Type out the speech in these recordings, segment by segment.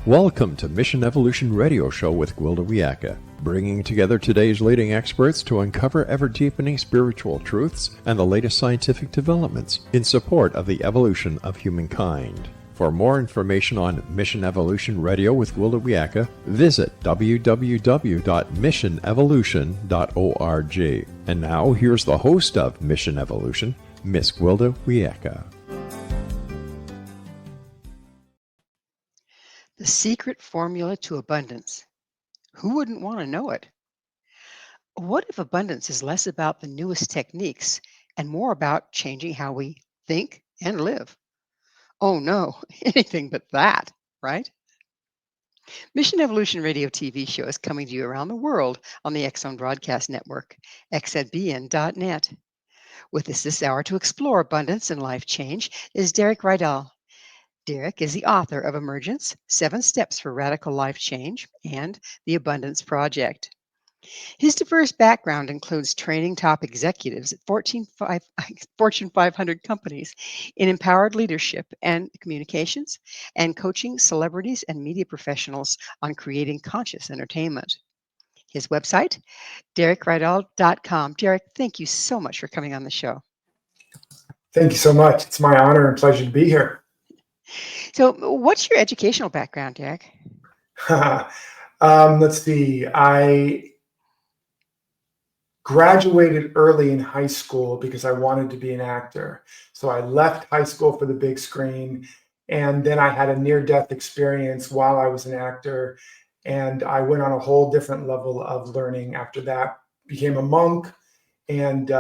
Welcome to Mission Evolution Radio Show with Gwilda Wiyaka, bringing together today's leading experts to uncover ever-deepening spiritual truths and the latest scientific developments in support of the evolution of humankind. For more information on Mission Evolution Radio with Gwilda Wiyaka, visit www.missionevolution.org. And now, here's the host of Mission Evolution, Miss Gwilda Wiyaka. The secret formula to abundance. Who wouldn't want to know it? What if abundance is less about the newest techniques and more about changing how we think and live? Oh no, anything but that, right? Mission Evolution Radio TV show is coming to you around the world on the X-Zone Broadcast Network, xzbn.net. With us this hour to explore abundance and life change is Derek Rydall. Derek is the author of Emergence, 7 Steps for Radical Life Change, and The Abundance Project. His diverse background includes training top executives at Fortune 500 companies in empowered leadership and communications, and coaching celebrities and media professionals on creating conscious entertainment. His website, DerekRydall.com. Derek, thank you so much for coming on the show. Thank you so much. It's my honor and pleasure to be here. So what's your educational background, Derek? Let's see. I graduated early in high school because I wanted to be an actor. So I left high school for the big screen, and then I had a near-death experience while I was an actor, and I went on a whole different level of learning after that. Became a monk, and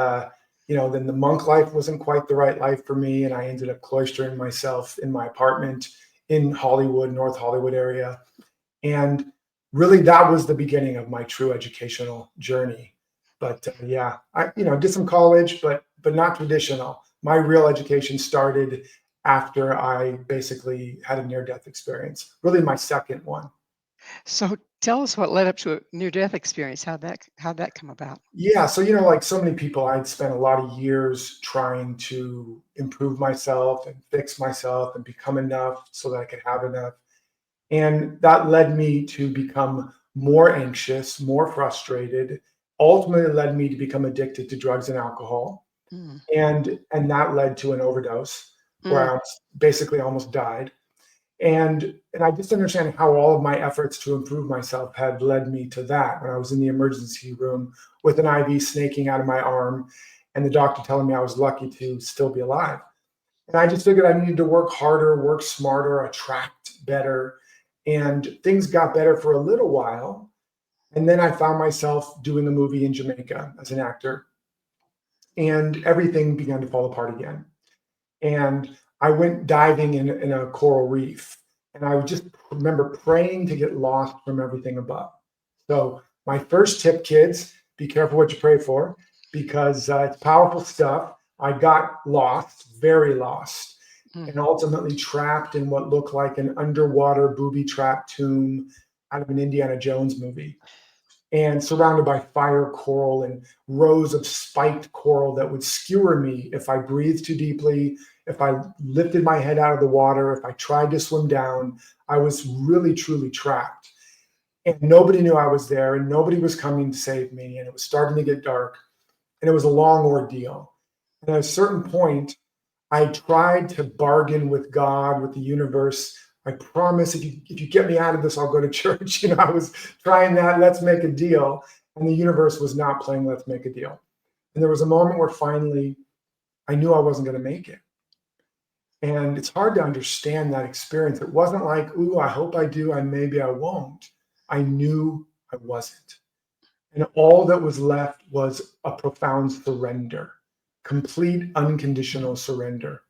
then the monk life wasn't quite the right life for me, and I ended up cloistering myself in my apartment in Hollywood, North Hollywood area. And really that was the beginning of my true educational journey. But I did some college, but not traditional. My real education started after I basically had a near-death experience, really my second one. So tell us what led up to a near-death experience. How'd that come about? Yeah, so like so many people, I'd spent a lot of years trying to improve myself and fix myself and become enough so that I could have enough. And that led me to become more anxious, more frustrated, ultimately led me to become addicted to drugs and alcohol. And that led to an overdose where I basically almost died. And I just understand how all of my efforts to improve myself had led me to that. When I was in the emergency room with an IV snaking out of my arm and the doctor telling me I was lucky to still be alive. And I just figured I needed to work harder, work smarter, attract better. And things got better for a little while. And then I found myself doing a movie in Jamaica as an actor. And everything began to fall apart again. And I went diving in a coral reef, and I would just remember praying to get lost from everything above. So my first tip, kids, be careful what you pray for, because it's powerful stuff. I got lost, very lost, and ultimately trapped in what looked like an underwater booby-trapped tomb out of an Indiana Jones movie, and surrounded by fire coral and rows of spiked coral that would skewer me if I breathed too deeply, if I lifted my head out of the water, if I tried to swim down. I was really, truly trapped. And nobody knew I was there, and nobody was coming to save me, and it was starting to get dark, and it was a long ordeal. And at a certain point, I tried to bargain with God, with the universe. I promise if you get me out of this, I'll go to church. I was trying that, let's make a deal. And the universe was not playing let's make a deal. And there was a moment where finally I knew I wasn't going to make it. And it's hard to understand that experience. It wasn't like, ooh, I hope I do, and maybe I won't. I knew I wasn't. And all that was left was a profound surrender, complete unconditional surrender.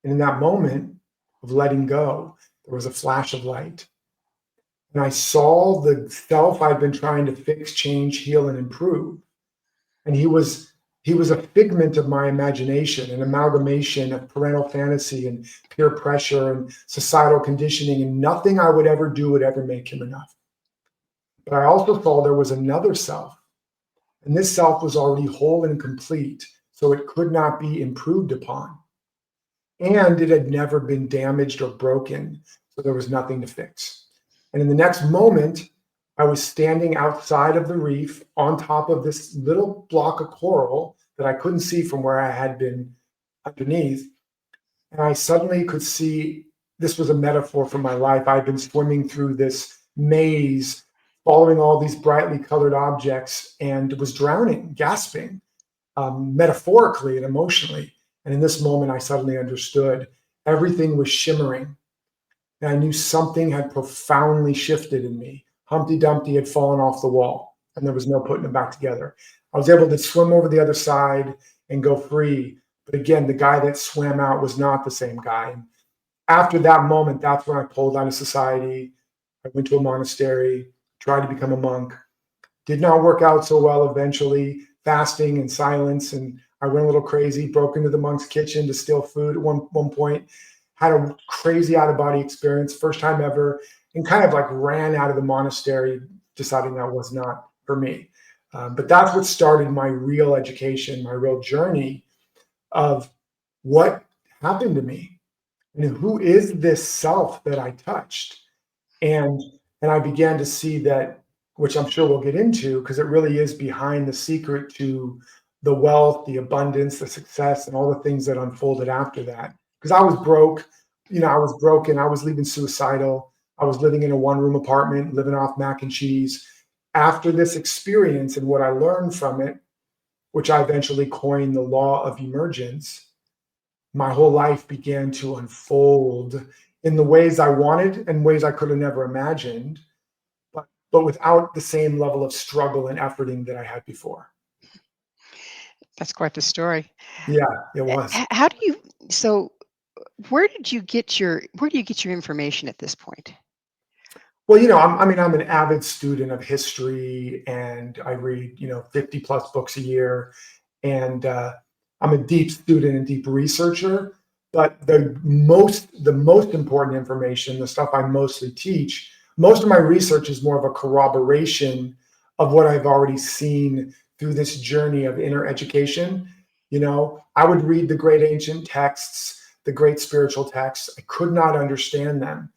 And in that moment of letting go, there was a flash of light. And I saw the self I'd been trying to fix, change, heal, and improve. And he was a figment of my imagination, an amalgamation of parental fantasy and peer pressure and societal conditioning, and nothing I would ever do would ever make him enough. But I also saw there was another self, and this self was already whole and complete, so it could not be improved upon. And it had never been damaged or broken So there was nothing to fix. And in the next moment, I was standing outside of the reef on top of this little block of coral that I couldn't see from where I had been underneath. And I suddenly could see this was a metaphor for my life. I'd been swimming through this maze, following all these brightly colored objects, and was drowning, gasping, metaphorically and emotionally. And in this moment, I suddenly understood everything was shimmering. And I knew something had profoundly shifted in me. Humpty Dumpty had fallen off the wall, and there was no putting it back together. I was able to swim over the other side and go free. But again, the guy that swam out was not the same guy. And after that moment, that's when I pulled out of society. I went to a monastery, tried to become a monk. Did not work out so well eventually, fasting and silence. And I went a little crazy, broke into the monk's kitchen to steal food at one point, had a crazy out-of-body experience, first time ever, and kind of like ran out of the monastery, deciding that was not for me. But that's what started my real education, my real journey of what happened to me and who is this self that I touched. And I began to see that, which I'm sure we'll get into, because it really is behind the secret to the wealth, the abundance, the success, and all the things that unfolded after that. Because I was broke, I was broken. I was leaving suicidal. I was living in a one-room apartment, living off mac and cheese. After this experience and what I learned from it, which I eventually coined the law of emergence, my whole life began to unfold in the ways I wanted and ways I could have never imagined, but without the same level of struggle and efforting that I had before. That's quite the story. Yeah, it was. How do you, so where do you get your information at this point? Well, I'm an avid student of history, and I read, 50 plus books a year, and I'm a deep student and deep researcher. But the most important information, the stuff I mostly teach, most of my research is more of a corroboration of what I've already seen through this journey of inner education. I would read the great ancient texts, the great spiritual texts. I could not understand them.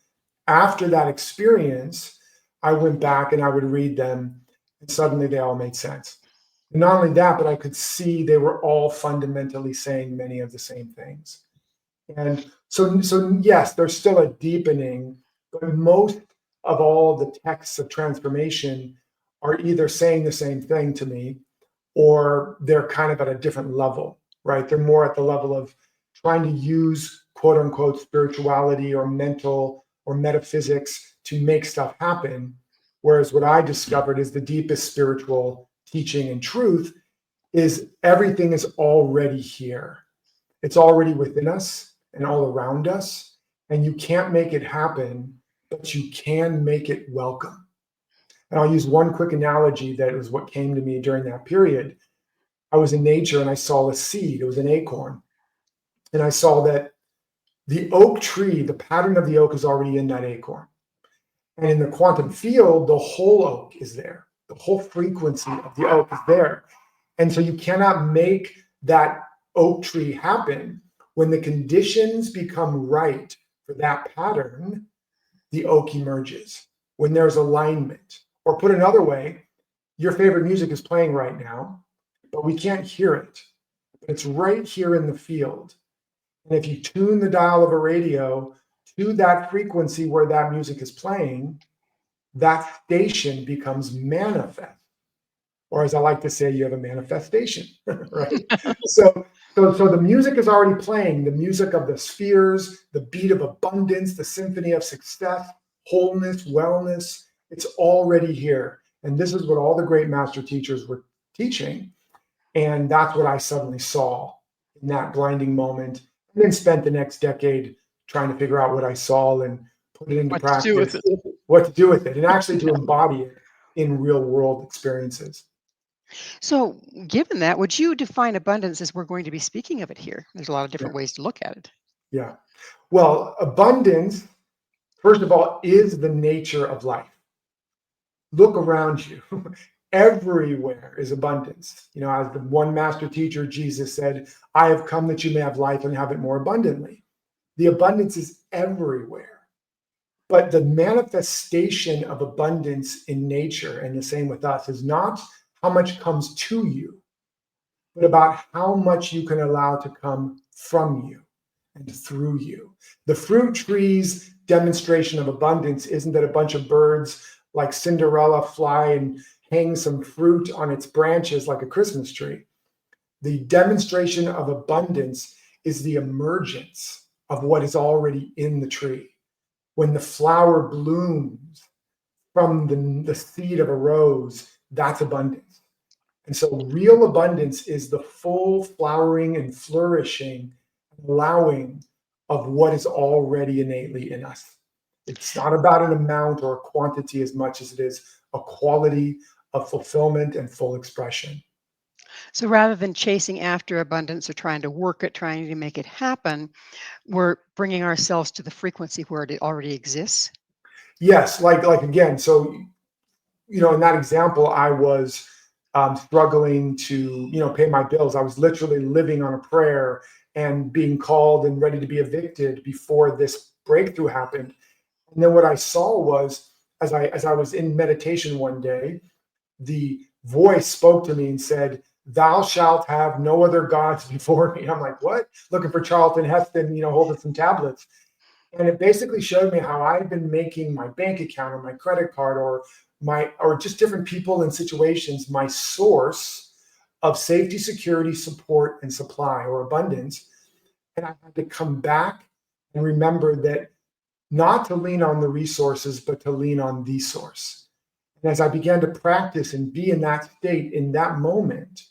After that experience, I went back and I would read them, and suddenly they all made sense. And not only that, but I could see they were all fundamentally saying many of the same things. And so yes, there's still a deepening, but most of all the texts of transformation are either saying the same thing to me, or they're kind of at a different level, right? They're more at the level of trying to use quote unquote spirituality or mental or metaphysics to make stuff happen. Whereas what I discovered is the deepest spiritual teaching and truth is everything is already here. It's already within us and all around us. And you can't make it happen, but you can make it welcome. And I'll use one quick analogy that was what came to me during that period. I was in nature and I saw a seed. It was an acorn. And I saw that the oak tree, the pattern of the oak is already in that acorn. And in the quantum field, the whole oak is there. The whole frequency of the oak is there. And so you cannot make that oak tree happen. When the conditions become right for that pattern, the oak emerges. When there's alignment. Or put another way, your favorite music is playing right now, but we can't hear it. It's right here in the field. And if you tune the dial of a radio to that frequency where that music is playing, that station becomes manifest. Or as I like to say, you have a manifestation, right? So the music is already playing, the music of the spheres, the beat of abundance, the symphony of success, wholeness, wellness. It's already here. And this is what all the great master teachers were teaching. And that's what I suddenly saw in that blinding moment. And then spent the next decade trying to figure out what I saw and put it into practice, what to do with it, and actually to embody it in real world experiences. So given that, would you define abundance as we're going to be speaking of it here? There's a lot of different ways to look at it. Yeah. Well, abundance, first of all, is the nature of life. Look around you. Everywhere is abundance. As the one master teacher, Jesus said, I have come that you may have life and have it more abundantly. The abundance is everywhere. But the manifestation of abundance in nature, and the same with us, is not how much comes to you, but about how much you can allow to come from you and through you. The fruit tree's demonstration of abundance isn't that a bunch of birds like Cinderella fly and hang some fruit on its branches like a Christmas tree. The demonstration of abundance is the emergence of what is already in the tree. When the flower blooms from the seed of a rose, that's abundance. And so real abundance is the full flowering and flourishing, allowing of what is already innately in us. It's not about an amount or a quantity as much as it is a quality of fulfillment and full expression. So rather than chasing after abundance or trying to work it, trying to make it happen, we're bringing ourselves to the frequency where it already exists. Yes, like again, so in that example, I was struggling to pay my bills. I was literally living on a prayer and being called and ready to be evicted before this breakthrough happened. And then what I saw was, as I was in meditation one day, the voice spoke to me and said, "Thou shalt have no other gods before me." I'm like, what? Looking for Charlton Heston, holding some tablets. And it basically showed me how I've been making my bank account or my credit card or just different people and situations my source of safety, security, support, and supply or abundance. And I had to come back and remember that not to lean on the resources, but to lean on the source. And as I began to practice and be in that state in that moment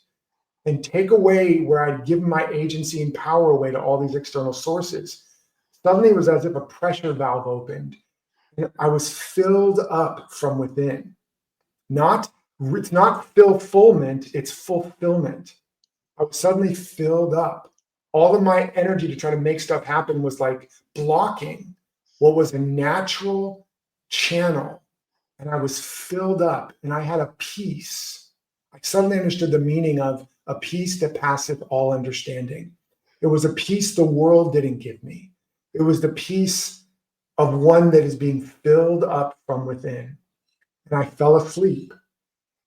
and take away where I'd given my agency and power away to all these external sources, suddenly it was as if a pressure valve opened. And I was filled up from within. It's not fulfillment, it's fulfillment. I was suddenly filled up. All of my energy to try to make stuff happen was like blocking what was a natural channel. And I was filled up and I had a peace. I suddenly understood the meaning of a peace that passeth all understanding. It was a peace the world didn't give me. It was the peace of one that is being filled up from within. And I fell asleep.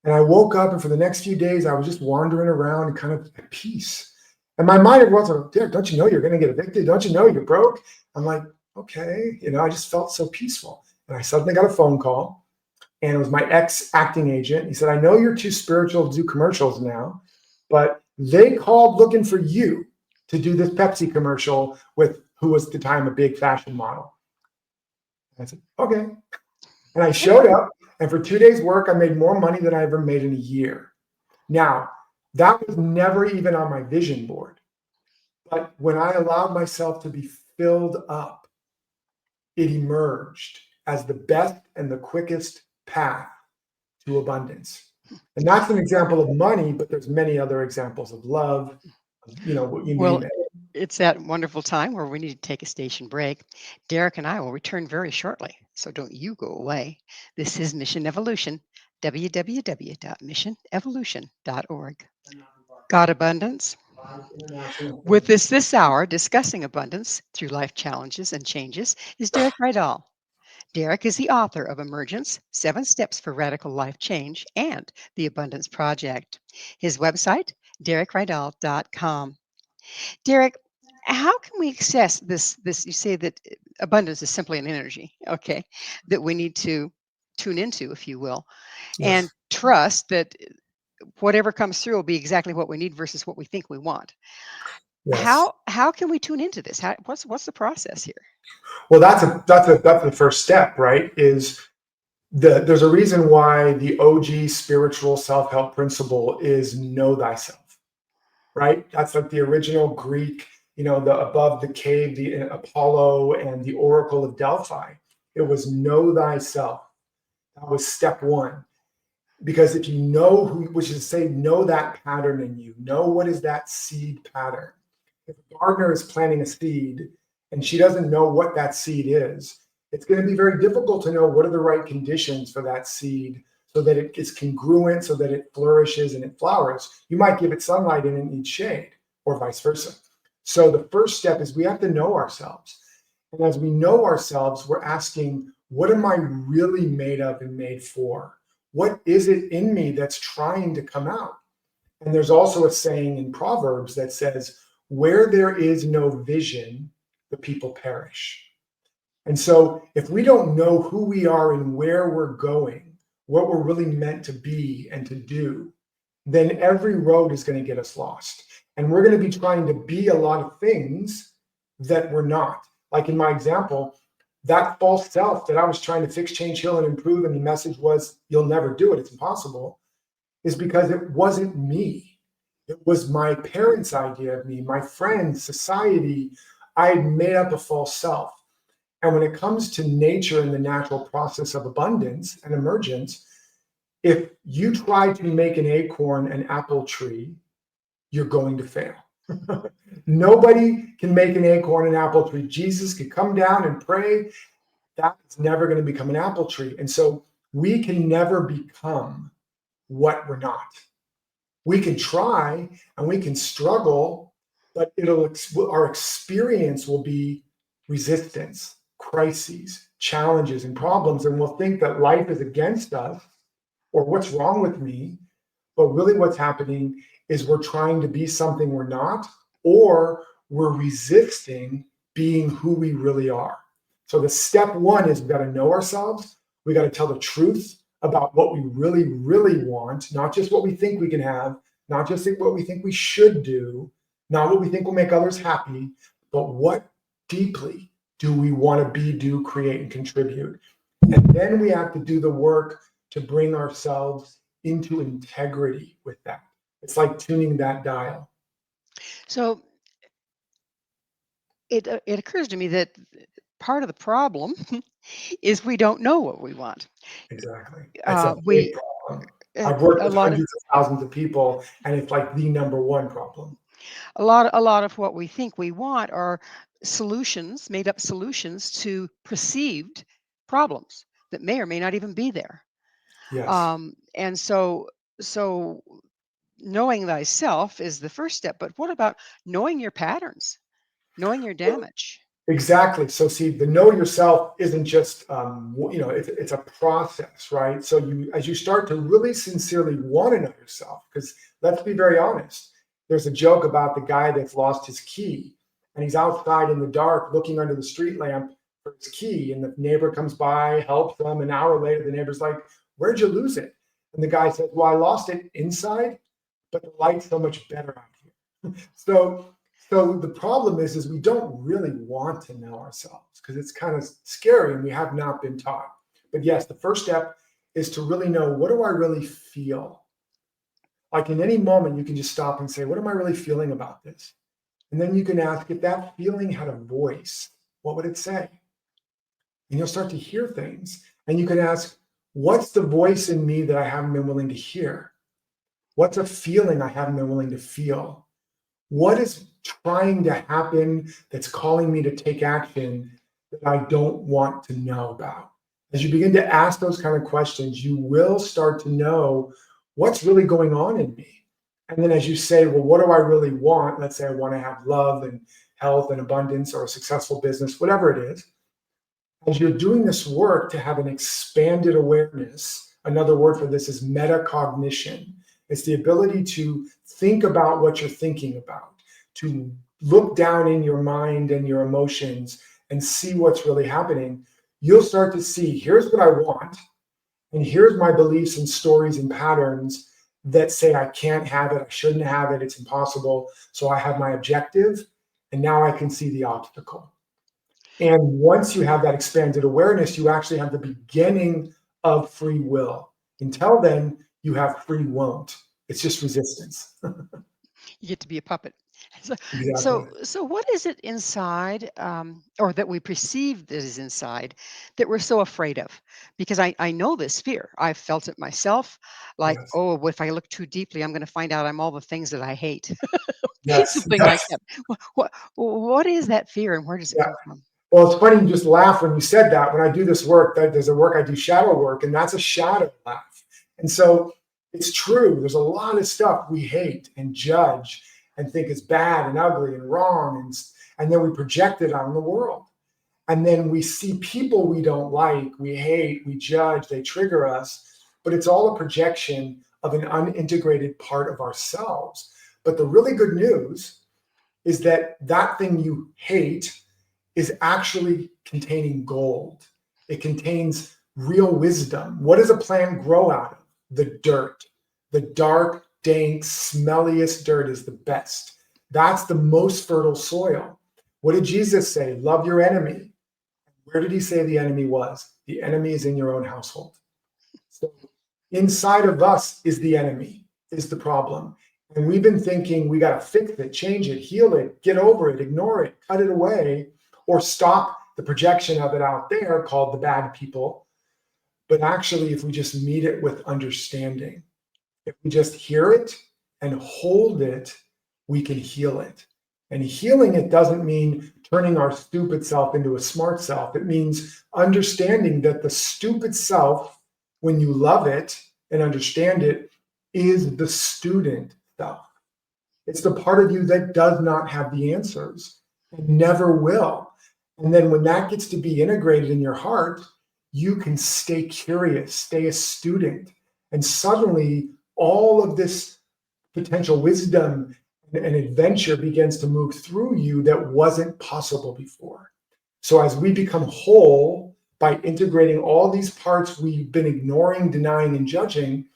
And I woke up, and for the next few days, I was just wandering around kind of at peace. And my mind was like, "Derek, don't you know you're going to get evicted? Don't you know you're broke?" I'm like, okay. I just felt so peaceful. And I suddenly got a phone call, and it was my ex-acting agent. He said, "I know you're too spiritual to do commercials now, but they called looking for you to do this Pepsi commercial with who was at the time a big fashion model." And I said, okay. And I showed up, and for 2 days' work, I made more money than I ever made in a year. Now, that was never even on my vision board. But when I allowed myself to be filled up, it emerged as the best and the quickest path to abundance. And that's an example of money, but there's many other examples of love, what you Well, name it. it's that wonderful time where we need to take a station break. Derek and I will return very shortly, so don't you go away. This is Mission Evolution, www.missionevolution.org. God abundance. With us this hour, discussing abundance through life challenges and changes, is Derek Rydall. Derek is the author of Emergence, 7 Steps for Radical Life Change, and The Abundance Project. His website, DerekRydall.com. Derek, how can we access this? You say that abundance is simply an energy, okay, that we need to tune into, if you will, Yes. and trust that whatever comes through will be exactly what we need versus what we think we want. Yes. How can we tune into this? What's the process here? Well, that's the first step, right? There's a reason why the OG spiritual self-help principle is know thyself, right? That's like the original Greek, the above the cave, the Apollo and the Oracle of Delphi. It was know thyself. That was step one. Because if you know which is to say, know that pattern in you, know what is that seed pattern. If a gardener is planting a seed and she doesn't know what that seed is, it's going to be very difficult to know what are the right conditions for that seed so that it is congruent, so that it flourishes and it flowers. You might give it sunlight and it needs shade, or vice versa. So the first step is we have to know ourselves. And as we know ourselves, we're asking, what am I really made of and made for? What is it in me that's trying to come out? And there's also a saying in Proverbs that says, where there is no vision, the people perish. And so if we don't know who we are and where we're going, what we're really meant to be and to do, then every road is going to get us lost. And we're going to be trying to be a lot of things that we're not. Like in my example, that false self that I was trying to fix, change, heal, and improve, and the message was, you'll never do it, it's impossible, is because it wasn't me. It was my parents' idea of me, my friends, society. I had made up a false self. And when it comes to nature and the natural process of abundance and emergence, if you try to make an acorn an apple tree, you're going to fail. Nobody can make an acorn an apple tree. Jesus could come down and pray. That's never going to become an apple tree. And so we can never become what we're not. We can try and we can struggle, but our experience will be resistance, crises, challenges, and problems. And we'll think that life is against us or what's wrong with me. But really what's happening is we're trying to be something we're not, or we're resisting being who we really are. So the step one is we got to know ourselves. We got to tell the truth about what we really, really want, not just what we think we can have, not just what we think we should do, not what we think will make others happy, but what deeply do we want to be, do, create, and contribute. And then we have to do the work to bring ourselves into integrity with that. It's like tuning that dial. So it occurs to me that part of the problem is we don't know what we want. Exactly. That's a big problem. I've worked with hundreds of thousands of people, and it's like the number one problem. A lot of what we think we want are solutions, made up solutions to perceived problems that may or may not even be there. Yes. And so knowing thyself is the first step, but what about knowing your patterns, knowing your damage? Exactly. So see, the know yourself isn't just, it's a process, right? So as you start to really sincerely want to know yourself, because let's be very honest, there's a joke about the guy that's lost his key and he's outside in the dark looking under the street lamp for his key. And the neighbor comes by, helps them. An hour later, the neighbor's like, where'd you lose it? And the guy says, well, I lost it inside, but the light's so much better out here. So the problem is we don't really want to know ourselves because it's kind of scary and we have not been taught. But yes, the first step is to really know, what do I really feel? Like in any moment, you can just stop and say, what am I really feeling about this? And then you can ask, if that feeling had a voice, what would it say? And you'll start to hear things. And you can ask, what's the voice in me that I haven't been willing to hear? What's a feeling I haven't been willing to feel? What is trying to happen that's calling me to take action that I don't want to know about? As you begin to ask those kind of questions, you will start to know what's really going on in me. And then as you say, well, what do I really want? Let's say I want to have love and health and abundance or a successful business, whatever it is. As you're doing this work to have an expanded awareness, another word for this is metacognition. It's the ability to think about what you're thinking about, to look down in your mind and your emotions and see what's really happening. You'll start to see, here's what I want, and here's my beliefs and stories and patterns that say I can't have it, I shouldn't have it, it's impossible. So I have my objective, and now I can see the obstacle. And once you have that expanded awareness, you actually have the beginning of free will. Until then, you have free won't. It's just resistance. You get to be a puppet. Exactly. So what is it inside, or that we perceive that is inside, that we're so afraid of? Because I know this fear. I've felt it myself. Like, Yes. oh, if I look too deeply, I'm going to find out I'm all the things that I hate. Yes. Something like that. What is that fear, and where does it come from? Well, it's funny, you just laugh when you said that. When I do this work, there's a work I do, shadow work, and that's a shadow laugh. And so it's true. There's a lot of stuff we hate and judge and think is bad and ugly and wrong. And then we project it on the world. And then we see people we don't like, we hate, we judge, they trigger us, but it's all a projection of an unintegrated part of ourselves. But the really good news is that that thing you hate is actually containing gold. It contains real wisdom. What does a plant grow out of? The dirt. The dark, dank, smelliest dirt is the best. That's the most fertile soil. What did Jesus say? Love your enemy. Where did he say the enemy was? The enemy is in your own household. So inside of us is the enemy, is the problem. And we've been thinking we got to fix it, change it, heal it, get over it, ignore it, cut it away, or stop the projection of it out there called the bad people. But actually, if we just meet it with understanding, if we just hear it and hold it, we can heal it. And healing it doesn't mean turning our stupid self into a smart self. It means understanding that the stupid self, when you love it and understand it, is the student self. It's the part of you that does not have the answers and never will. And then when that gets to be integrated in your heart, you can stay curious, stay a student. And suddenly all of this potential wisdom and adventure begins to move through you that wasn't possible before. So as we become whole by integrating all these parts we've been ignoring, denying, and judging,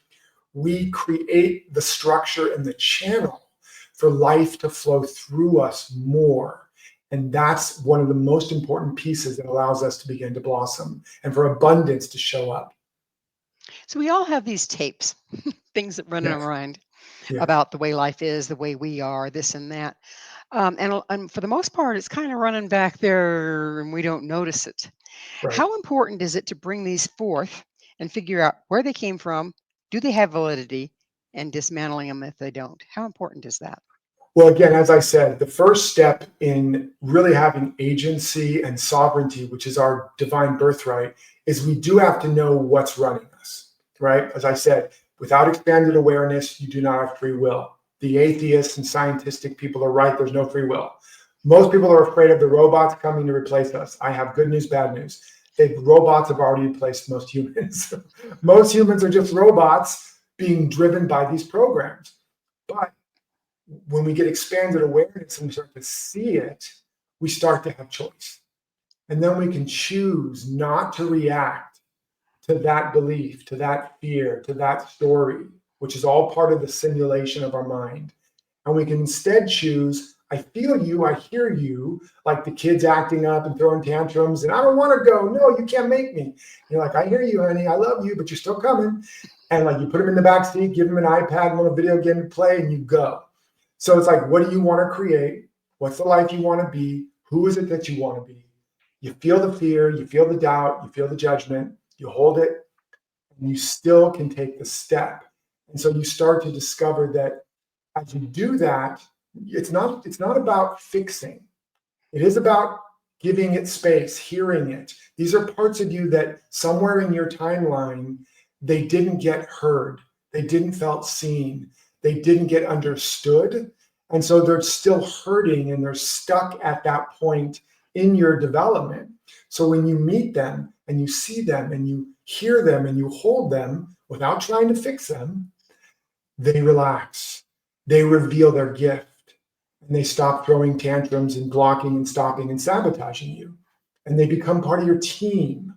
we create the structure and the channel for life to flow through us more. And that's one of the most important pieces that allows us to begin to blossom and for abundance to show up. So we all have these tapes, things that run in our mind about the way life is, the way we are, this and that. And for the most part, it's kind of running back there and we don't notice it. Right. How important is it to bring these forth and figure out where they came from? Do they have validity? And dismantling them if they don't? How important is that? Well, again, as I said, the first step in really having agency and sovereignty, which is our divine birthright, is we do have to know what's running us, right? As I said, without expanded awareness, you do not have free will. The atheists and scientific people are right. There's no free will. Most people are afraid of the robots coming to replace us. I have good news, bad news. The robots have already replaced most humans. Most humans are just robots being driven by these programs. But when we get expanded awareness and we start to see it, we start to have choice. And then we can choose not to react to that belief, to that fear, to that story, which is all part of the simulation of our mind. And we can instead choose, I feel you, I hear you, like the kids acting up and throwing tantrums, and I don't want to go. No, you can't make me. And you're like, I hear you, honey, I love you, but you're still coming. And like you put them in the back seat, give them an iPad, a video game to play, and you go. So it's like, what do you want to create? What's the life you want to be? Who is it that you want to be? You feel the fear, you feel the doubt, you feel the judgment, you hold it, and you still can take the step. And so you start to discover that as you do that, it's not about fixing. It is about giving it space, hearing it. These are parts of you that somewhere in your timeline, they didn't get heard. They didn't felt seen. They didn't get understood. And so they're still hurting and they're stuck at that point in your development. So when you meet them and you see them and you hear them and you hold them without trying to fix them, they relax. They reveal their gift and they stop throwing tantrums and blocking and stopping and sabotaging you. And they become part of your team.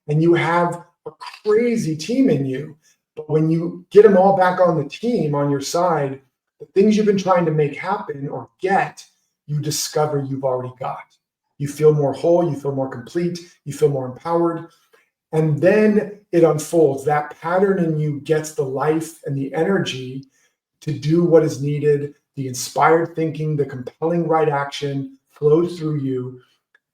And you have a crazy team in you. But when you get them all back on the team, on your side, the things you've been trying to make happen or get, you discover you've already got. You feel more whole, you feel more complete, you feel more empowered. And then it unfolds. That pattern in you gets the life and the energy to do what is needed. The inspired thinking, the compelling right action flows through you,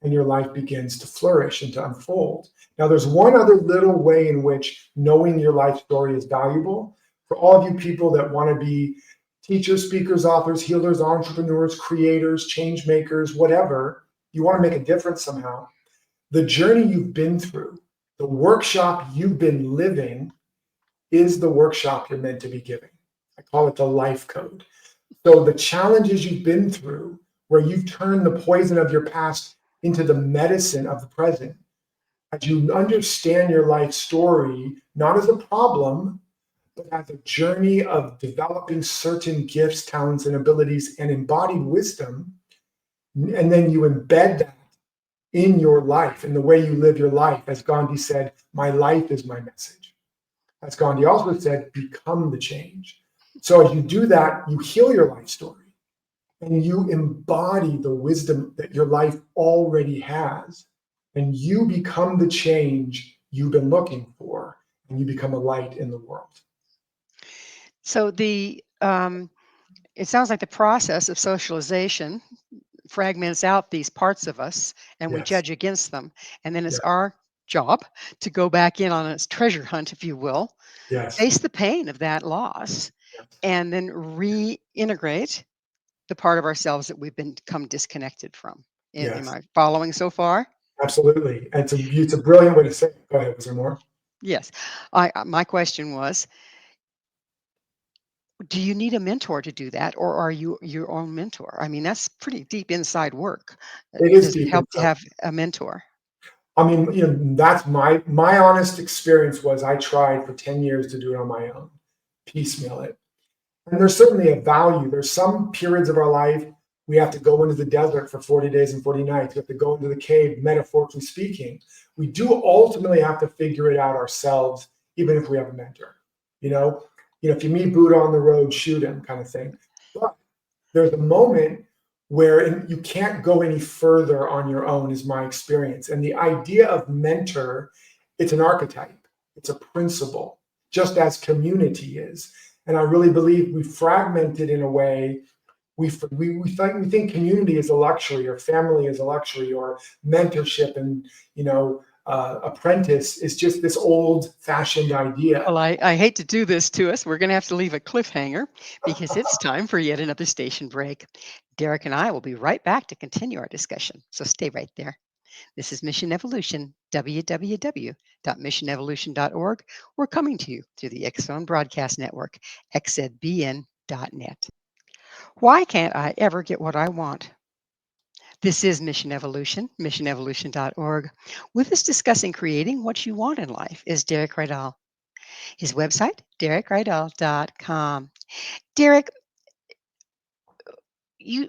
and your life begins to flourish and to unfold. Now, there's one other little way in which knowing your life story is valuable. For all of you people that want to be teachers, speakers, authors, healers, entrepreneurs, creators, change makers, whatever, you want to make a difference somehow. The journey you've been through, the workshop you've been living is the workshop you're meant to be giving. I call it the life code. So the challenges you've been through, where you've turned the poison of your past into the medicine of the present. As you understand your life story, not as a problem, but as a journey of developing certain gifts, talents, and abilities and embodied wisdom, and then you embed that in your life, in the way you live your life. As Gandhi said, my life is my message. As Gandhi also said, become the change. So as you do that, you heal your life story and you embody the wisdom that your life already has. And you become the change you've been looking for, and you become a light in the world. So the it sounds like the process of socialization fragments out these parts of us, and we Yes. judge against them. And then it's Yeah. our job to go back in on a treasure hunt, if you will, Yes. face the pain of that loss, Yes. and then reintegrate the part of ourselves that we've become disconnected from. Am Yes. I following so far? Absolutely. And it's a brilliant way to say it. Go ahead. Was there more? Yes. My question was, do you need a mentor to do that, or are you your own mentor? I mean, that's pretty deep inside work. It is Does it deep help to inside. have a mentor? I mean, that's my honest experience was I tried for 10 years to do it on my own, piecemeal it. And there's certainly a value. There's some periods of our life we have to go into the desert for 40 days and 40 nights. We have to go into the cave, metaphorically speaking. We do ultimately have to figure it out ourselves, even if we have a mentor. If you meet Buddha on the road, shoot him, kind of thing. But there's a moment where you can't go any further on your own, is my experience. And the idea of mentor, it's an archetype, it's a principle, just as community is. And I really believe we fragmented in a way. We think community is a luxury, or family is a luxury, or mentorship and apprentice is just this old-fashioned idea. Well, I hate to do this to us. We're going to have to leave a cliffhanger because it's time for yet another station break. Derek and I will be right back to continue our discussion. So stay right there. This is Mission Evolution, www.missionevolution.org. We're coming to you through the X-Zone Broadcast Network, xzbn.net. Why can't I ever get what I want? This is Mission Evolution, missionevolution.org. With us discussing creating what you want in life is Derek Rydall. His website, derekrydall.com. Derek,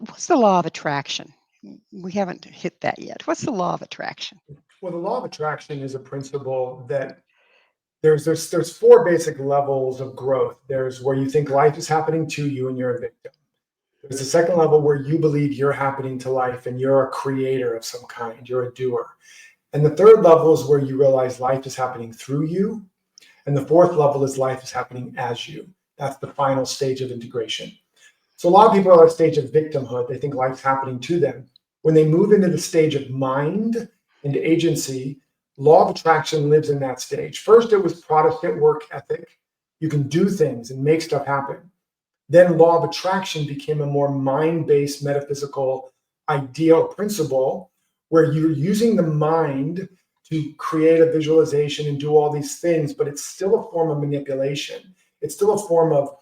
what's the law of attraction? We haven't hit that yet. What's the law of attraction? Well, the law of attraction is a principle that there's four basic levels of growth. There's where you think life is happening to you and you're a victim. There's a second level where you believe you're happening to life and you're a creator of some kind, you're a doer. And the third level is where you realize life is happening through you. And the fourth level is life is happening as you. That's the final stage of integration. So a lot of people are at a stage of victimhood. They think life's happening to them. When they move into the stage of mind and agency, law of attraction lives in that stage. First, it was Protestant work ethic. You can do things and make stuff happen. Then law of attraction became a more mind-based metaphysical idea or principle where you're using the mind to create a visualization and do all these things, but it's still a form of manipulation. It's still a form of,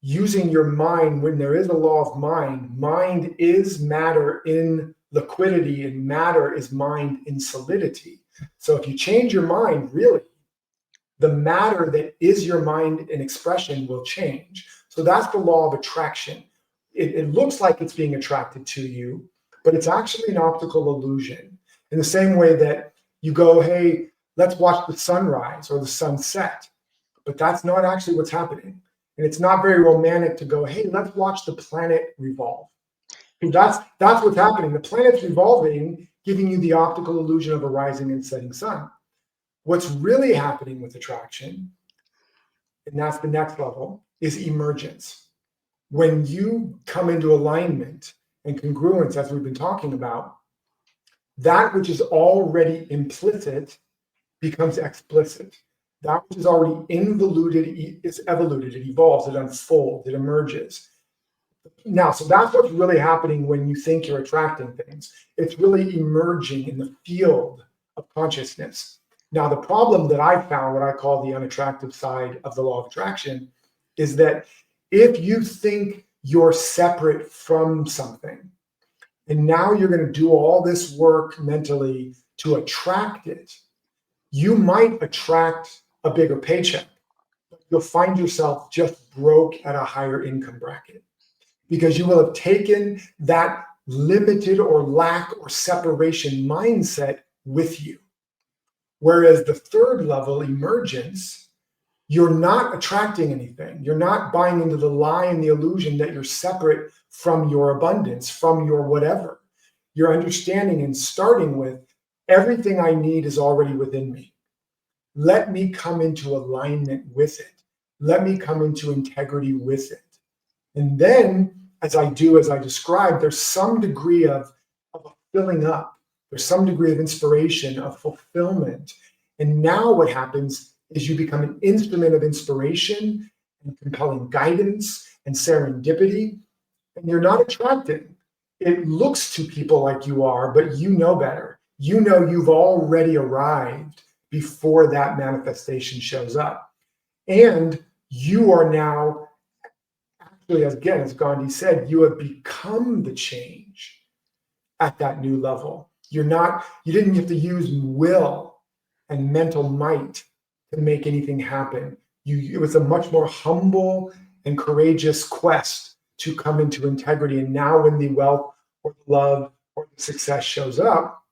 using your mind when there is a law of mind. Mind is matter in liquidity and matter is mind in solidity. So if you change your mind, really, the matter that is your mind and expression will change. So that's the law of attraction. It looks like it's being attracted to you, but it's actually an optical illusion. In the same way that you go, hey, let's watch the sunrise or the sunset, but that's not actually what's happening. And it's not very romantic to go, hey, let's watch the planet revolve. That's what's happening. The planet's revolving, giving you the optical illusion of a rising and setting sun. What's really happening with attraction, and that's the next level, is emergence. When you come into alignment and congruence, as we've been talking about, that which is already implicit becomes explicit. That which is already involuted is evoluted, it evolves, it unfolds, it emerges. Now, so that's what's really happening when you think you're attracting things. It's really emerging in the field of consciousness. Now, the problem that I found, what I call the unattractive side of the law of attraction, is that if you think you're separate from something, And now you're going to do all this work mentally to attract it. You might attract a bigger paycheck, but you'll find yourself just broke at a higher income bracket because you will have taken that limited or lack or separation mindset with you. Whereas the third level, emergence, you're not attracting anything. You're not buying into the lie and the illusion that you're separate from your abundance, from your whatever. You're understanding and starting with everything I need is already within me. Let me come into alignment with it. Let me come into integrity with it. And then, as I described, there's some degree of filling up. There's some degree of inspiration, of fulfillment. And now what happens is you become an instrument of inspiration and compelling guidance and serendipity. And you're not attracting. It looks to people like you are, but you know better. You know you've already arrived before that manifestation shows up. And you are now, actually, as Gandhi said, you have become the change at that new level. You didn't have to use will and mental might to make anything happen. It was a much more humble and courageous quest to come into integrity. And now when the wealth or the love or the success shows up,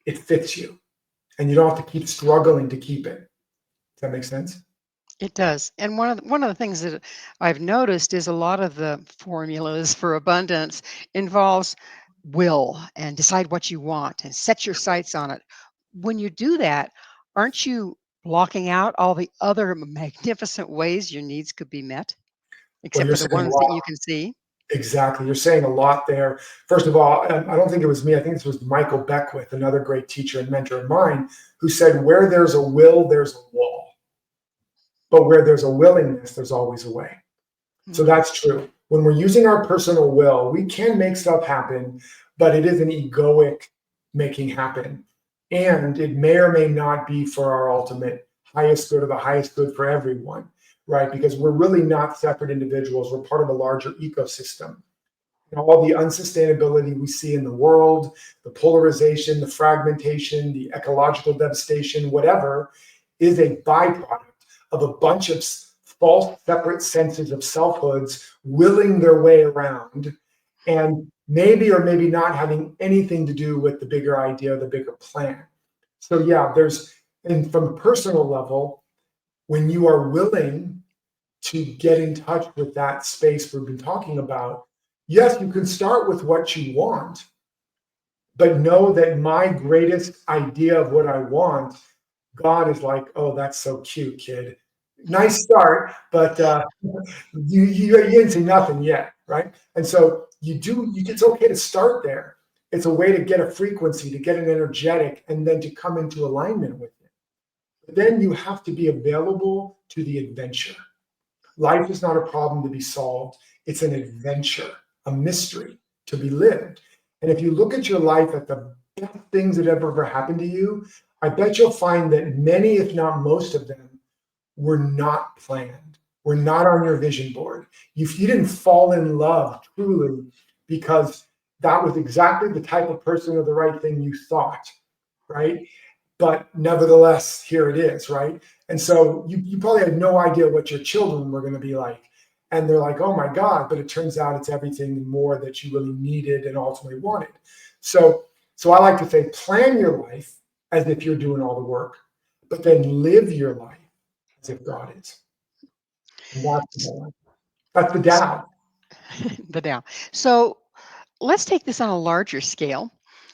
it fits you. And you don't have to keep struggling to keep it. Does that make sense? It does. And one of the things that I've noticed is a lot of the formulas for abundance involves will and decide what you want and set your sights on it. When you do that, aren't you blocking out all the other magnificent ways your needs could be met, Well, except you're for the saying a ones that lot. you can see? Exactly. You're saying a lot there. First of all, I don't think it was me. I think this was Michael Beckwith, another great teacher and mentor of mine, who said, where there's a will, there's a wall. But where there's a willingness, there's always a way. So that's true. When we're using our personal will, we can make stuff happen, but it is an egoic making happen. And it may or may not be for our ultimate highest good or the highest good for everyone, right? Because we're really not separate individuals. We're part of a larger ecosystem. And all the unsustainability we see in the world, the polarization, the fragmentation, the ecological devastation, whatever, is a byproduct of a bunch of false separate senses of selfhoods willing their way around and maybe or maybe not having anything to do with the bigger idea, the bigger plan. So yeah, and from a personal level, when you are willing to get in touch with that space we've been talking about, yes, you can start with what you want, but know that my greatest idea of what I want, God is like, oh, that's so cute, kid. Nice start, but you didn't see nothing yet, right? And so it's okay to start there. It's a way to get a frequency, to get an energetic, and then to come into alignment with it. But then you have to be available to the adventure. Life is not a problem to be solved. It's an adventure, a mystery to be lived. And if you look at your life at the best things that ever happened to you, I bet you'll find that many, if not most of them, were not planned, were not on your vision board. You didn't fall in love truly because that was exactly the type of person or the right thing you thought, right? But nevertheless, here it is, right? And so you probably had no idea what your children were going to be like. And they're like, oh my God, but it turns out it's everything and more that you really needed and ultimately wanted. So I like to say, plan your life as if you're doing all the work, but then live your life as if God is. And that's the Tao. The Tao. So let's take this on a larger scale.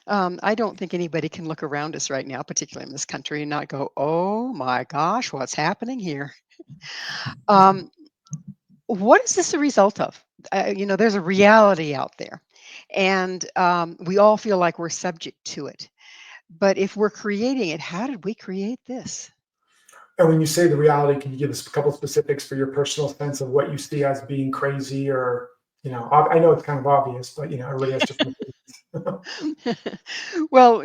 I don't think anybody can look around us right now, particularly in this country, and not go, oh my gosh, what's happening here? What is this a result of? There's a reality out there, and we all feel like we're subject to it. But if we're creating it, how did we create this? And when you say the reality, can you give us a couple of specifics for your personal sense of what you see as being crazy or, I know it's kind of obvious, but, everybody has different opinions. Well,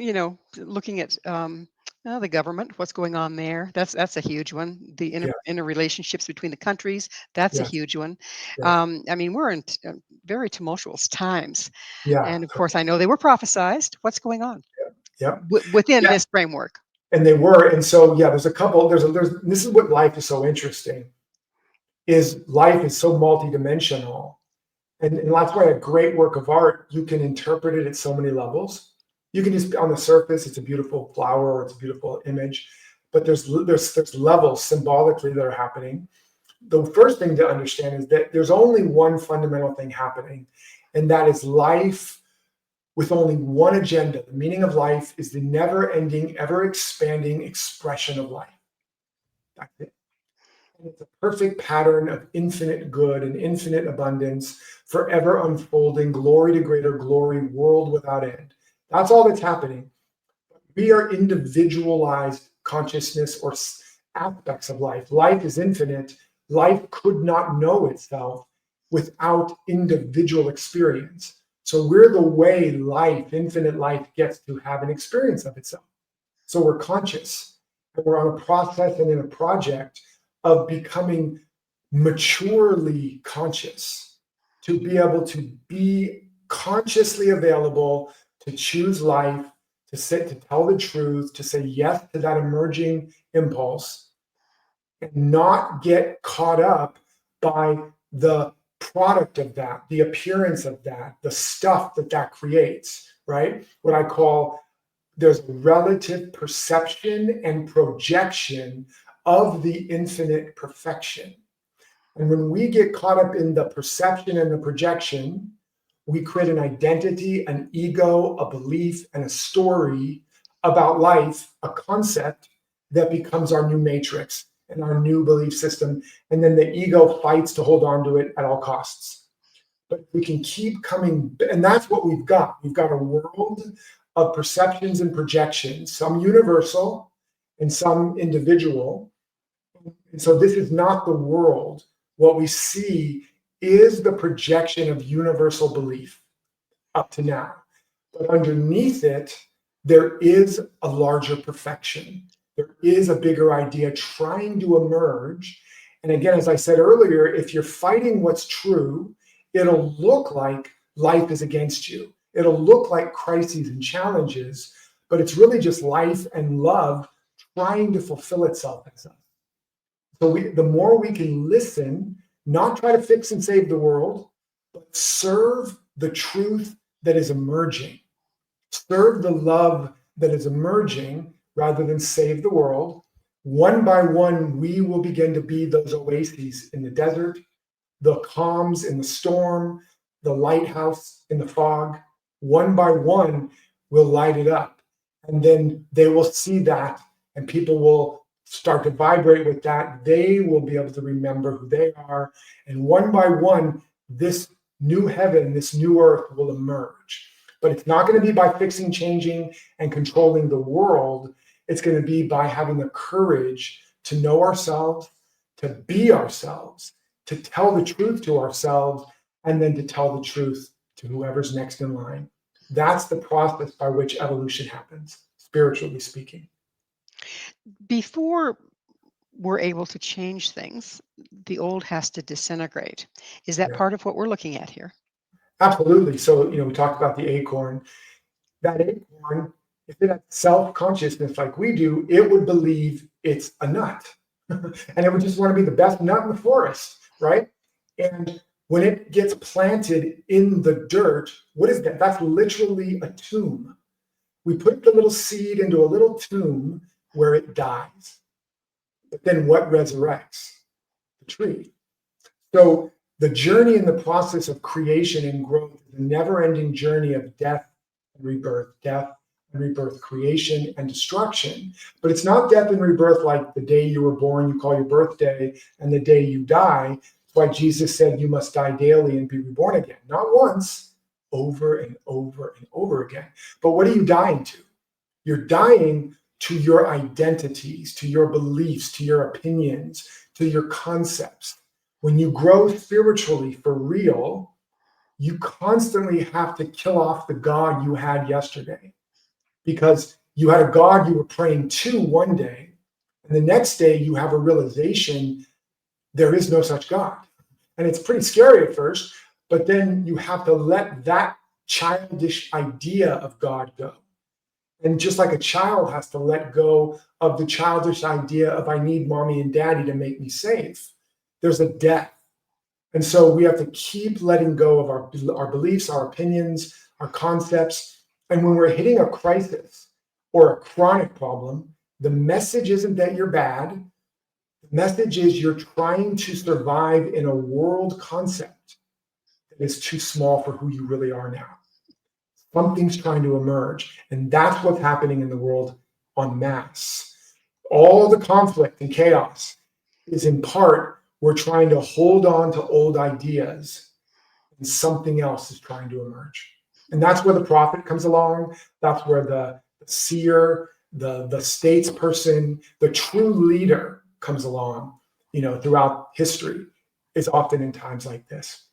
looking at The government, what's going on there? That's a huge one. The Yeah, interrelationships between the countries, that's a yes, huge one. yes, I mean, we're in very tumultuous times, yeah, and of course, I know they were prophesized. What's going on yep, within yeah. this framework? And they were, and so yeah, there's a couple. This is what life is so interesting. Is life is so multidimensional. And that's why a great work of art, you can interpret it at so many levels. You can just on the surface, it's a beautiful flower or it's a beautiful image, but there's levels symbolically that are happening. The first thing to understand is that there's only one fundamental thing happening, and that is life with only one agenda. The meaning of life is the never-ending, ever-expanding expression of life. That's it. And it's a perfect pattern of infinite good and infinite abundance, forever unfolding, glory to greater glory, world without end. That's all that's happening. We are individualized consciousness or aspects of life. Life is infinite. Life could not know itself without individual experience. So we're the way life, infinite life, gets to have an experience of itself. So we're conscious and we're on a process and in a project of becoming maturely conscious to be able to be consciously available to choose life, to sit, to tell the truth, to say yes to that emerging impulse, and not get caught up by the product of that, the appearance of that, the stuff that that creates, right? What I call there's relative perception and projection of the infinite perfection. And when we get caught up in the perception and the projection, we create an identity, an ego, a belief, and a story about life, a concept that becomes our new matrix and our new belief system. And then the ego fights to hold on to it at all costs. But we can keep coming, and that's what we've got. We've got a world of perceptions and projections, some universal and some individual. And so this is not the world. What we see is the projection of universal belief up to now. But underneath it, there is a larger perfection. There is a bigger idea trying to emerge. And again, as I said earlier, if you're fighting what's true, it'll look like life is against you. It'll look like crises and challenges, but it's really just life and love trying to fulfill itself as us. So the more we can listen, not try to fix and save the world, but serve the truth that is emerging. Serve the love that is emerging rather than save the world. One by one, we will begin to be those oases in the desert, the calms in the storm, the lighthouse in the fog. One by one, we'll light it up. And then they will see that, and people will start to vibrate with that. They will be able to remember who they are. And one by one, this new heaven, this new earth will emerge. But it's not going to be by fixing, changing, and controlling the world. It's going to be by having the courage to know ourselves, to be ourselves, to tell the truth to ourselves, and then to tell the truth to whoever's next in line. That's the process by which evolution happens, spiritually speaking. Before we're able to change things, the old has to disintegrate. Is that Yeah, part of what we're looking at here? absolutely. So, we talked about the acorn. That acorn, if it had self-consciousness like we do, it would believe it's a nut. And it would just want to be the best nut in the forest, right? And when it gets planted in the dirt, what is that? That's literally a tomb. We put the little seed into a little tomb where it dies. But then what resurrects? The tree. So the journey and the process of creation and growth is a never-ending journey of death and rebirth, creation and destruction. But it's not death and rebirth like the day you were born, you call your birthday, and the day you die. That's why Jesus said you must die daily and be reborn again. Not once, over and over and over again. But what are you dying to? You're dying to your identities, to your beliefs, to your opinions, to your concepts. When you grow spiritually for real, you constantly have to kill off the God you had yesterday, because You had a God you were praying to one day, and the next day you have a realization there is no such God. And it's pretty scary at first, but then you have to let that childish idea of God go. And just like a child has to let go of the childish idea of I need mommy and daddy to make me safe, there's a death. And so we have to keep letting go of our beliefs, our opinions, our concepts. And when we're hitting a crisis or a chronic problem, the message isn't that you're bad. The message is you're trying to survive in a world concept that is too small for who you really are now. Something's trying to emerge. And that's what's happening in the world en masse. All the conflict and chaos is in part we're trying to hold on to old ideas and something else is trying to emerge. And that's where the prophet comes along. That's where the seer, the statesperson, the true leader comes along, throughout history. Is often in times like this.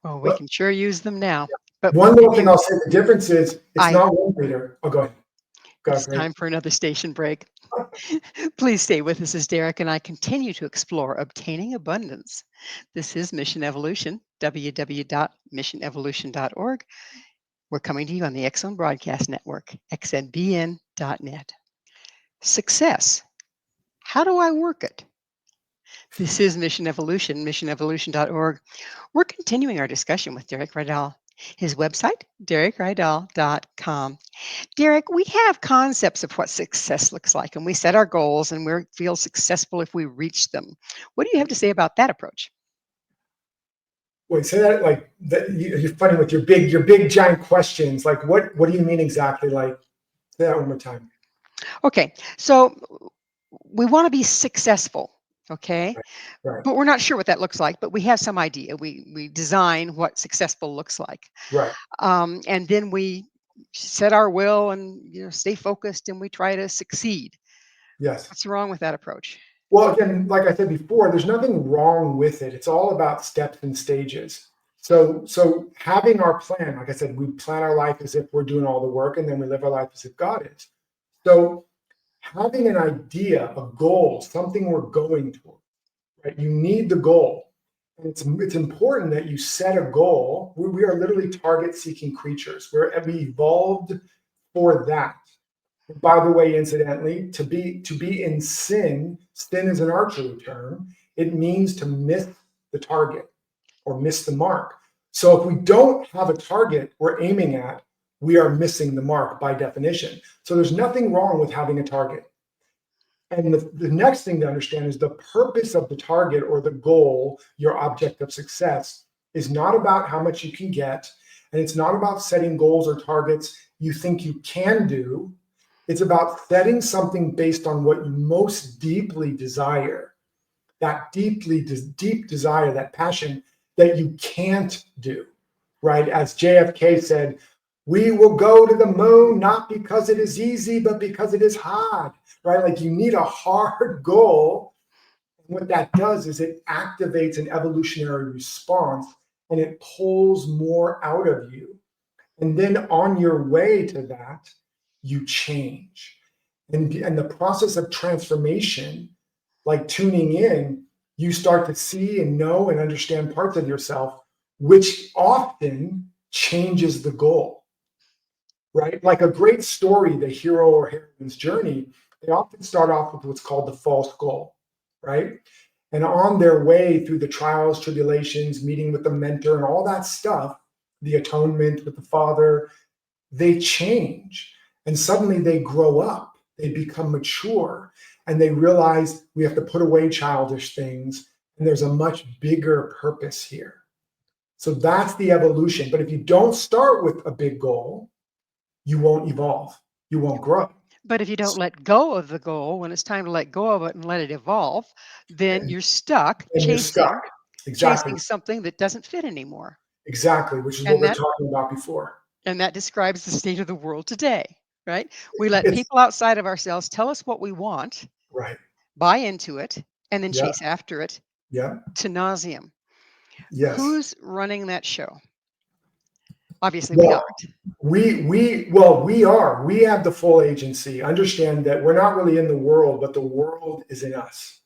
Well, we can sure use them now. But one little thing I'll say, the difference is it's not one leader. Oh, go ahead. It's time for another station break. Please stay with us as Derek and I continue to explore obtaining abundance. This is Mission Evolution, www.missionevolution.org. We're coming to you on the X-Zone Broadcast Network, xnbn.net. Success. How do I work it? This is Mission Evolution, missionevolution.org. We're continuing our discussion with Derek Rydall. His website, derekrydall.com. Derek, we have concepts of what success looks like, and we set our goals, and we feel successful if we reach them. What do you have to say about that approach? Wait, say that like that. You're funny with your big giant questions. Like, what do you mean exactly? Like, say that one more time. Okay, so we want to be successful. Okay. Right. But we're not sure what that looks like, but we have some idea. We design what successful looks like. Right. And then we set our will and stay focused and we try to succeed. Yes. What's wrong with that approach? Well, again, like I said before, there's nothing wrong with it. It's all about steps and stages. So having our plan, like I said, we plan our life as if we're doing all the work, and then we live our life as if God is. So having an idea, a goal, something we're going toward, right? You need the goal. And it's important that you set a goal. We are literally target-seeking creatures. We evolved for that. And by the way, incidentally, to be in sin is an archery term. It means to miss the target or miss the mark. So if we don't have a target we're aiming at, we are missing the mark by definition. So there's nothing wrong with having a target. And the next thing to understand is the purpose of the target or the goal, your object of success, is not about how much you can get. And it's not about setting goals or targets you think you can do. It's about setting something based on what you most deeply desire, that deep desire, that passion that you can't do, right? As JFK said, we will go to the moon not because it is easy, but because it is hard, right? Like you need a hard goal. And what that does is it activates an evolutionary response and it pulls more out of you. And then on your way to that, you change. And the process of transformation, like tuning in, you start to see and know and understand parts of yourself, which often changes the goal, right? Like a great story, the hero or heroine's journey, they often start off with what's called the false goal, right? And on their way through the trials, tribulations, meeting with the mentor and all that stuff, the atonement with the Father, they change. And suddenly they grow up, they become mature, and they realize we have to put away childish things, and there's a much bigger purpose here. So that's the evolution. But if you don't start with a big goal, you won't evolve, you won't grow. But if you don't let go of the goal, when it's time to let go of it and let it evolve, then you're stuck chasing something that doesn't fit anymore. Exactly, which is what we're talking about before. And that describes the state of the world today, right? We let people outside of ourselves tell us what we want, right? Buy into it, and then chase after it to nauseam. Yes. Who's running that show? Obviously, we Well, aren't. we have the full agency. Understand that we're not really in the world, but the world is in us.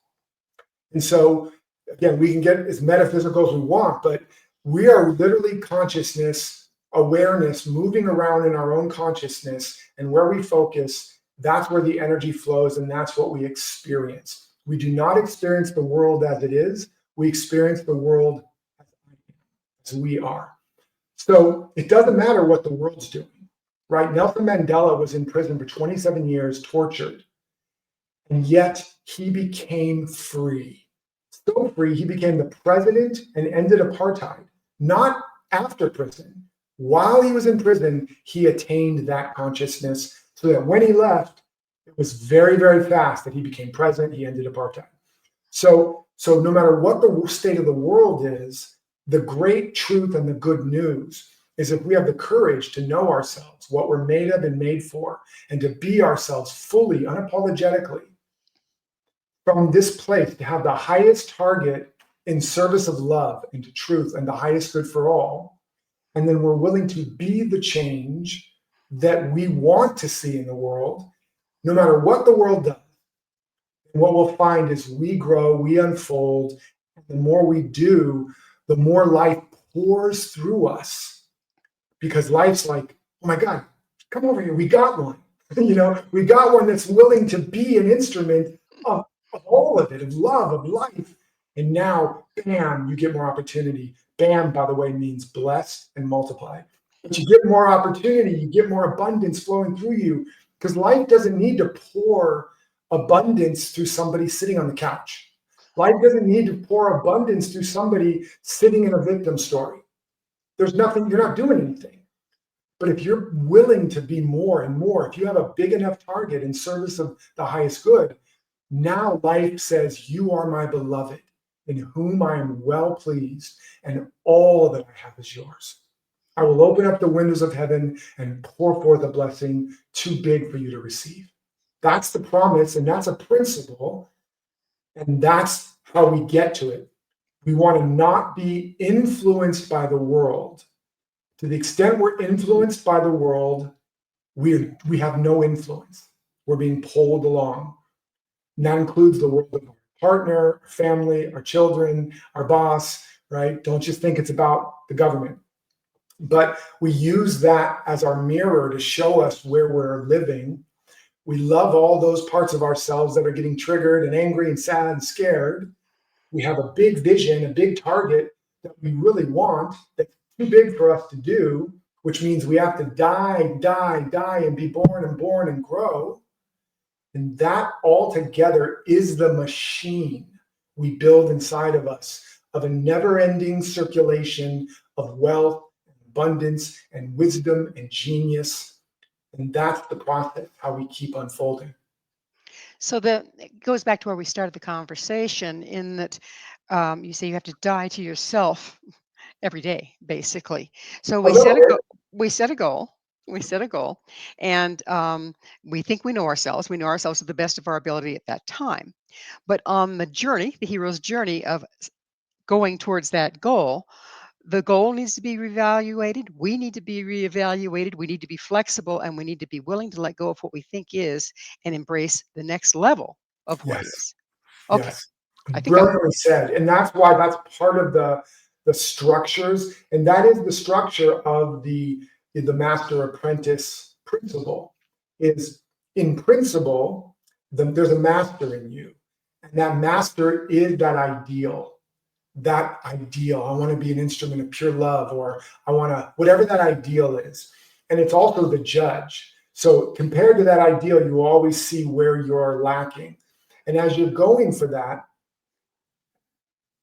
And so, again, we can get as metaphysical as we want, but we are literally consciousness, awareness, moving around in our own consciousness, and where we focus, that's where the energy flows, and that's what we experience. We do not experience the world as it is. We experience the world as we are. So it doesn't matter what the world's doing, right? Nelson Mandela was in prison for 27 years, tortured, and yet he became free. So free, he became the president and ended apartheid, not after prison. While he was in prison, he attained that consciousness so that when he left, it was very, very fast that he became president, he ended apartheid. So no matter what the state of the world is, the great truth and the good news is if we have the courage to know ourselves, what we're made of and made for, and to be ourselves fully, unapologetically, from this place, to have the highest target in service of love and to truth and the highest good for all, and then we're willing to be the change that we want to see in the world, no matter what the world does. And what we'll find is we grow, we unfold, and the more we do, the more life pours through us. Because life's like, oh my God, come over here, we got one. We got one that's willing to be an instrument of all of it, of love, of life. And now, bam, you get more opportunity. Bam, by the way, means blessed and multiplied. But you get more opportunity, you get more abundance flowing through you, because life doesn't need to pour abundance through somebody sitting on the couch. Life doesn't need to pour abundance through somebody sitting in a victim story. There's nothing, you're not doing anything. But if you're willing to be more and more, if you have a big enough target in service of the highest good, now life says, you are my beloved, in whom I am well pleased, and all that I have is yours. I will open up the windows of heaven and pour forth a blessing too big for you to receive. That's the promise, and that's a principle, and that's how we get to it. We want to not be influenced by the world. To the extent we're influenced by the world, we have no influence. We're being pulled along. And that includes the world of our partner, our family, our children, our boss, right? Don't just think it's about the government. But we use that as our mirror to show us where we're living. We love all those parts of ourselves that are getting triggered and angry and sad and scared. We have a big vision, a big target that we really want, that's too big for us to do, which means we have to die, and be born and grow. And that altogether is the machine we build inside of us of a never-ending circulation of wealth, abundance, and wisdom and genius. And that's the process, how we keep unfolding. So it goes back to where we started the conversation, in that you say you have to die to yourself every day, basically. So we set a goal. We set a goal, and we think we know ourselves. We know ourselves to the best of our ability at that time. But on the journey, the hero's journey of going towards that goal, the goal needs to be reevaluated. We need to be reevaluated. We need to be flexible, and we need to be willing to let go of what we think is and embrace the next level of what is. Okay. Yes. I think Brilliantly said. And that's why that's part of the structures. And that is the structure of the master apprentice principle. Is in principle, there's a master in you. And that master is that ideal. I want to be an instrument of pure love, or I want to, whatever that ideal is. And it's also the judge. So compared to that ideal, you always see where you're lacking. And as you're going for that,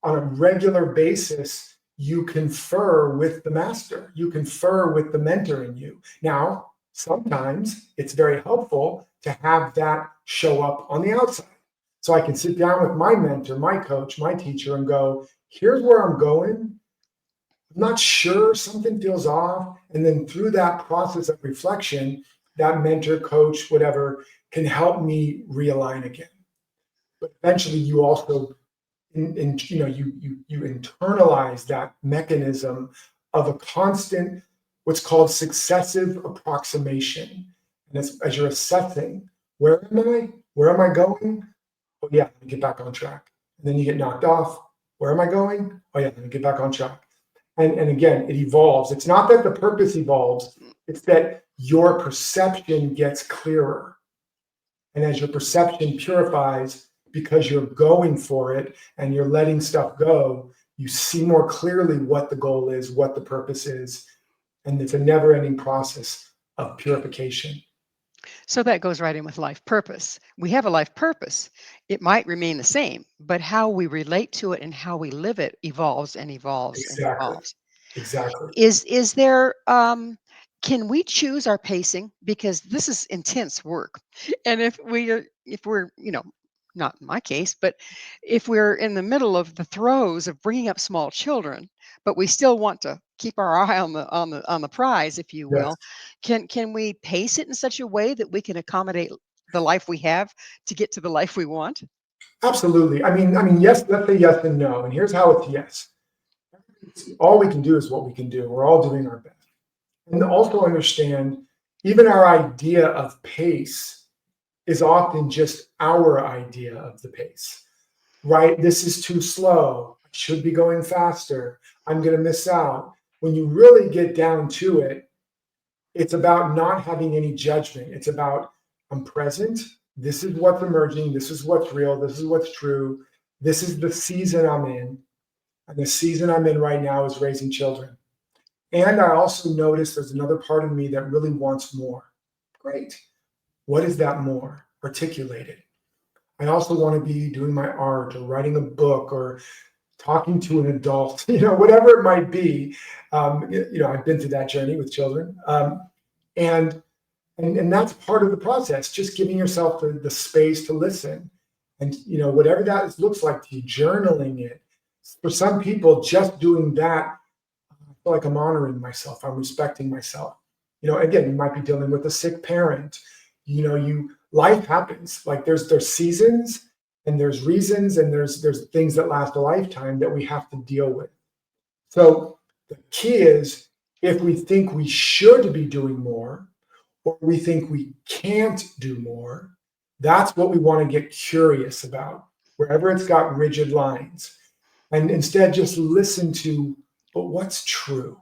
on a regular basis, you confer with the master. You confer with the mentor in you. Now, sometimes it's very helpful to have that show up on the outside. So I can sit down with my mentor, my coach, my teacher, and go, here's where I'm going. I'm not sure, something feels off. And then through that process of reflection, that mentor, coach, whatever, can help me realign again. But eventually you also, you internalize that mechanism of a constant what's called successive approximation. And as you're assessing, where am I? Where am I going? Oh yeah, let me get back on track. And then you get knocked off. Where am I going? Oh yeah, let me get back on track. And again, it evolves. It's not that the purpose evolves, it's that your perception gets clearer. And as your perception purifies, because you're going for it and you're letting stuff go, you see more clearly what the goal is, what the purpose is. And it's a never-ending process of purification. So that goes right in with life purpose. We have a life purpose. It might remain the same, but how we relate to it and how we live it evolves and evolves and Exactly. evolves. Exactly. Is there can we choose our pacing, because this is intense work? And if we're, not in my case, but if we're in the middle of the throes of bringing up small children, but we still want to keep our eye on the prize, if you Yes. will, can we pace it in such a way that we can accommodate the life we have to get to the life we want? Absolutely. I mean, yes, let's say yes and no. And here's how it's yes. All we can do is what we can do. We're all doing our best. And also understand, even our idea of pace is often just our idea of the pace, right? This is too slow. I should be going faster. I'm going to miss out. When you really get down to it, it's about not having any judgment. It's about, I'm present. This is what's emerging. This is what's real. This is what's true. This is the season I'm in. And the season I'm in right now is raising children. And I also notice there's another part of me that really wants more. Great. What is that more? Articulate it. I also want to be doing my art or writing a book or talking to an adult, whatever it might be. I've been through that journey with children. And that's part of the process, just giving yourself the space to listen. And, whatever that looks like to you, journaling it. For some people, just doing that, I feel like I'm honoring myself. I'm respecting myself. Again, you might be dealing with a sick parent. Life happens. Like there's seasons and there's reasons and there's things that last a lifetime that we have to deal with. So the key is, if we think we should be doing more or we think we can't do more, that's what we want to get curious about, wherever it's got rigid lines. And instead just listen to, but what's true?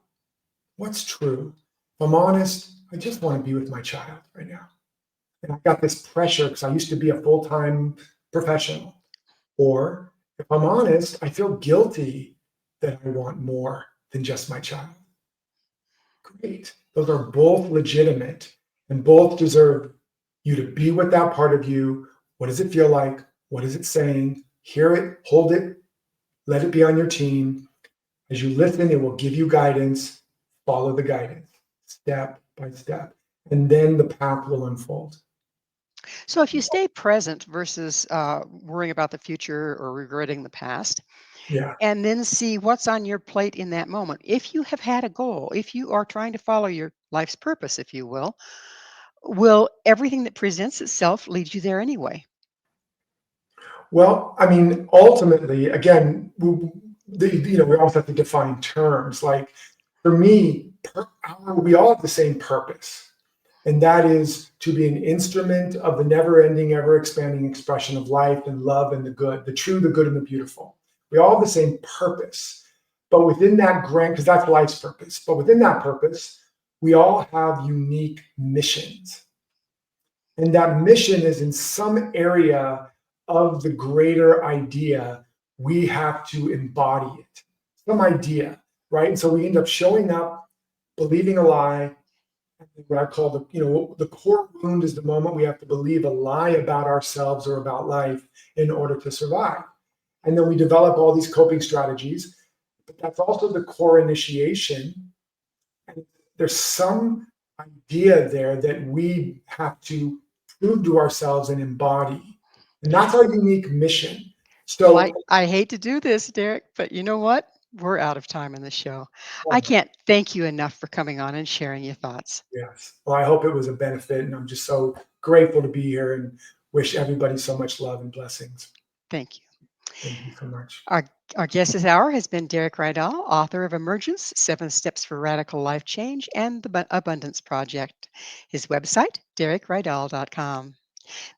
What's true? If I'm honest, I just want to be with my child right now. And I've got this pressure because I used to be a full-time professional. Or if I'm honest, I feel guilty that I want more than just my child. Great. Those are both legitimate and both deserve you to be with that part of you. What does it feel like? What is it saying? Hear it, hold it, let it be on your team. As you listen, it will give you guidance. Follow the guidance step by step, and then the path will unfold. So if you stay present versus worrying about the future or regretting the past, Yeah. and then see what's on your plate in that moment. If you have had a goal, if you are trying to follow your life's purpose, if you will everything that presents itself lead you there anyway? Well, ultimately, again, we always have to define terms. Like for me, we all have the same purpose, and that is to be an instrument of the never-ending, ever-expanding expression of life and love and the good, the true, the good, and the beautiful. We all have the same purpose, but within that because that's life's purpose, but within that purpose, we all have unique missions. And that mission is in some area of the greater idea. We have to embody it, some idea, right? And so we end up showing up, believing a lie. What I call the core wound is the moment we have to believe a lie about ourselves or about life in order to survive. And then we develop all these coping strategies, but that's also the core initiation. And there's some idea there that we have to prove to ourselves and embody. And that's our unique mission. Well, So, I hate to do this, Derek, but you know what? We're out of time in the show. I can't thank you enough for coming on and sharing your thoughts. yes, well, I hope it was a benefit. And I'm just so grateful to be here and wish everybody so much love and blessings. Thank you. Thank you so much. Our Our guest this hour has been Derek Rydall, author of Emergence, 7 Steps for Radical Life Change, and the Abundance Project. His website, derekrydall.com.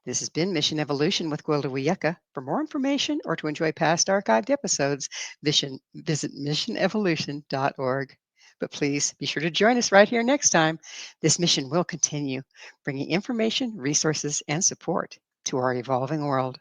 This has been Mission Evolution with Gwilda Wiyaka. For more information or to enjoy past archived episodes, visit missionevolution.org. But please be sure to join us right here next time. This mission will continue, bringing information, resources, and support to our evolving world.